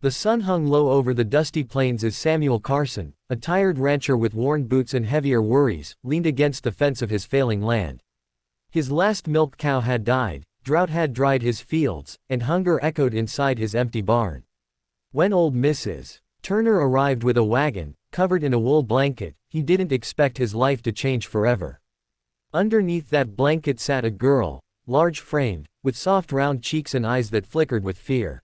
The sun hung low over the dusty plains as Samuel Carson, a tired rancher with worn boots and heavier worries, leaned against the fence of his failing land. His last milk cow had died, drought had dried his fields, and hunger echoed inside his empty barn. When old Mrs. Turner arrived with a wagon, covered in a wool blanket, he didn't expect his life to change forever. Underneath that blanket sat a girl, large-framed, with soft round cheeks and eyes that flickered with fear.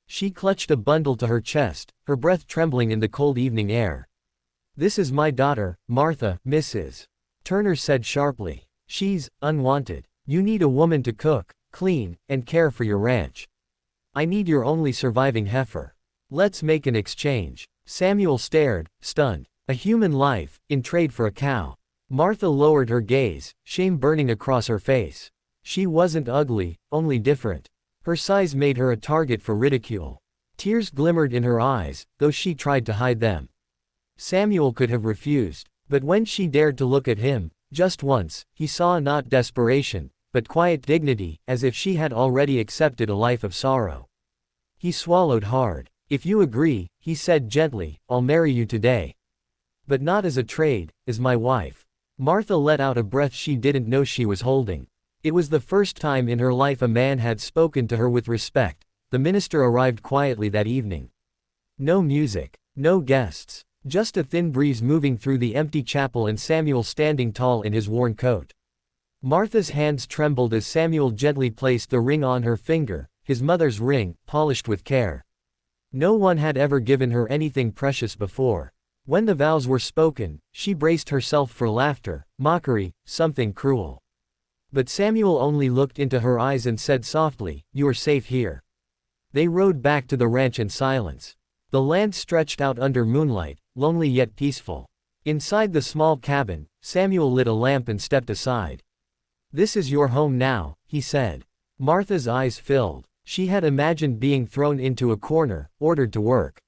She clutched a bundle to her chest, her breath trembling in the cold evening air. "This is my daughter, Martha," Mrs. Turner said sharply. "She's unwanted. You need a woman to cook, clean, and care for your ranch. I need your only surviving heifer. Let's make an exchange." Samuel stared, stunned. A human life, in trade for a cow. Martha lowered her gaze, shame burning across her face. She wasn't ugly, only different. Her size made her a target for ridicule. Tears glimmered in her eyes, though she tried to hide them. Samuel could have refused, but when she dared to look at him, just once, he saw not desperation, but quiet dignity, as if she had already accepted a life of sorrow. He swallowed hard. "If you agree," he said gently, "I'll marry you today. But not as a trade, as my wife." Martha let out a breath she didn't know she was holding. It was the first time in her life a man had spoken to her with respect. The minister arrived quietly that evening. No music, no guests, just a thin breeze moving through the empty chapel and Samuel standing tall in his worn coat. Martha's hands trembled as Samuel gently placed the ring on her finger, his mother's ring, polished with care. No one had ever given her anything precious before. When the vows were spoken, she braced herself for laughter, mockery, something cruel. But Samuel only looked into her eyes and said softly, "You are safe here." They rode back to the ranch in silence. The land stretched out under moonlight, lonely yet peaceful. Inside the small cabin, Samuel lit a lamp and stepped aside. "This is your home now," he said. Martha's eyes filled. She had imagined being thrown into a corner, ordered to work.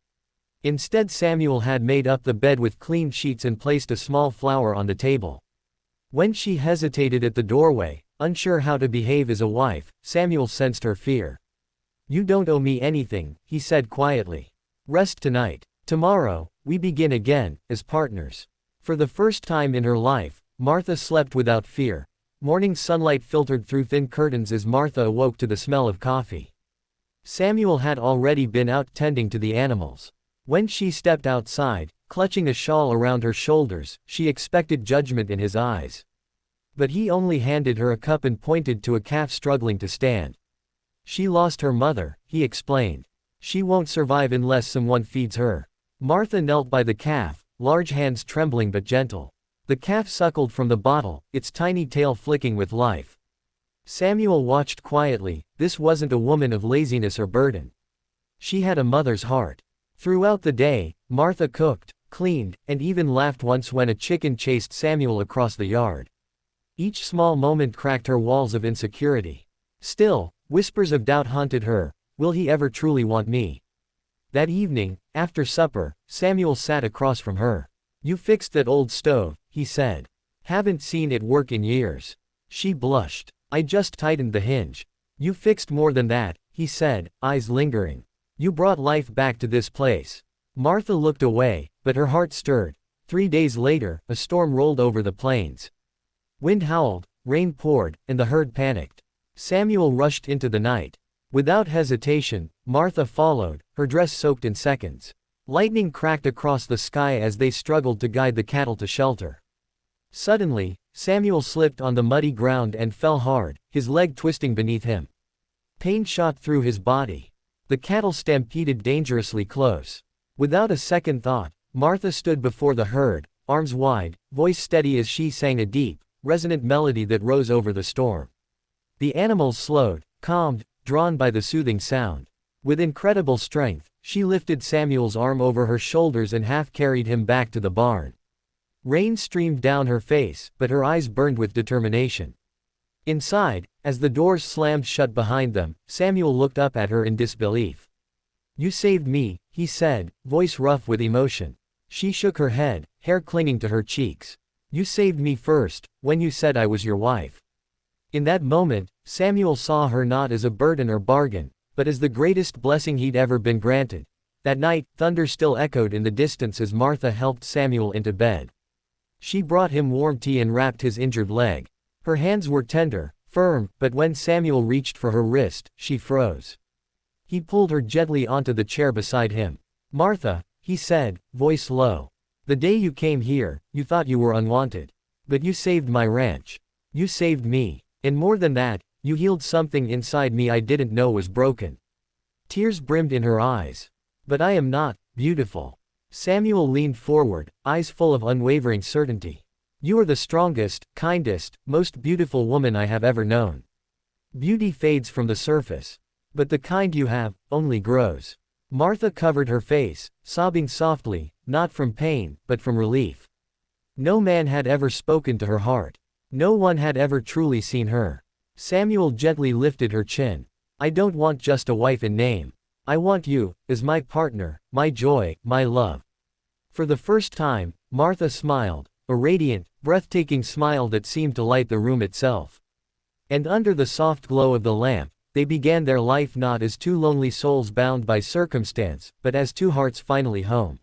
Instead, Samuel had made up the bed with clean sheets and placed a small flower on the table. When she hesitated at the doorway, unsure how to behave as a wife, Samuel sensed her fear. "You don't owe me anything," he said quietly. "Rest tonight. Tomorrow, we begin again, as partners." For the first time in her life, Martha slept without fear. Morning sunlight filtered through thin curtains as Martha awoke to the smell of coffee. Samuel had already been out tending to the animals. When she stepped outside, clutching a shawl around her shoulders, she expected judgment in his eyes. But he only handed her a cup and pointed to a calf struggling to stand. "She lost her mother," he explained. "She won't survive unless someone feeds her." Martha knelt by the calf, large hands trembling but gentle. The calf suckled from the bottle, its tiny tail flicking with life. Samuel watched quietly. This wasn't a woman of laziness or burden. She had a mother's heart. Throughout the day, Martha cooked, cleaned, and even laughed once when a chicken chased Samuel across the yard. Each small moment cracked her walls of insecurity. Still, whispers of doubt haunted her. Will he ever truly want me? That evening, after supper, Samuel sat across from her. "You fixed that old stove," he said. "Haven't seen it work in years." She blushed. "I just tightened the hinge." "You fixed more than that," he said, eyes lingering. "You brought life back to this place." Martha looked away, but her heart stirred. 3 days later, a storm rolled over the plains. Wind howled, rain poured, and the herd panicked. Samuel rushed into the night. Without hesitation, Martha followed, her dress soaked in seconds. Lightning cracked across the sky as they struggled to guide the cattle to shelter. Suddenly, Samuel slipped on the muddy ground and fell hard, his leg twisting beneath him. Pain shot through his body. The cattle stampeded dangerously close. Without a second thought, Martha stood before the herd, arms wide, voice steady as she sang a deep, resonant melody that rose over the storm. The animals slowed, calmed, drawn by the soothing sound. With incredible strength, she lifted Samuel's arm over her shoulders and half carried him back to the barn. Rain streamed down her face, but her eyes burned with determination. Inside, as the doors slammed shut behind them, Samuel looked up at her in disbelief. "You saved me," he said, voice rough with emotion. She shook her head, hair clinging to her cheeks. "You saved me first, when you said I was your wife." In that moment, Samuel saw her not as a burden or bargain, but as the greatest blessing he'd ever been granted. That night, thunder still echoed in the distance as Martha helped Samuel into bed. She brought him warm tea and wrapped his injured leg. Her hands were tender, firm, but when Samuel reached for her wrist, she froze. He pulled her gently onto the chair beside him. "Martha," he said, voice low. "The day you came here, you thought you were unwanted. But you saved my ranch. You saved me. And more than that, you healed something inside me I didn't know was broken." Tears brimmed in her eyes. "But I am not beautiful." Samuel leaned forward, eyes full of unwavering certainty. "You are the strongest, kindest, most beautiful woman I have ever known. Beauty fades from the surface. But the kind you have, only grows." Martha covered her face, sobbing softly, not from pain, but from relief. No man had ever spoken to her heart. No one had ever truly seen her. Samuel gently lifted her chin. "I don't want just a wife in name. I want you, as my partner, my joy, my love." For the first time, Martha smiled, a radiant, breathtaking smile that seemed to light the room itself. And under the soft glow of the lamp, they began their life not as two lonely souls bound by circumstance, but as two hearts finally home.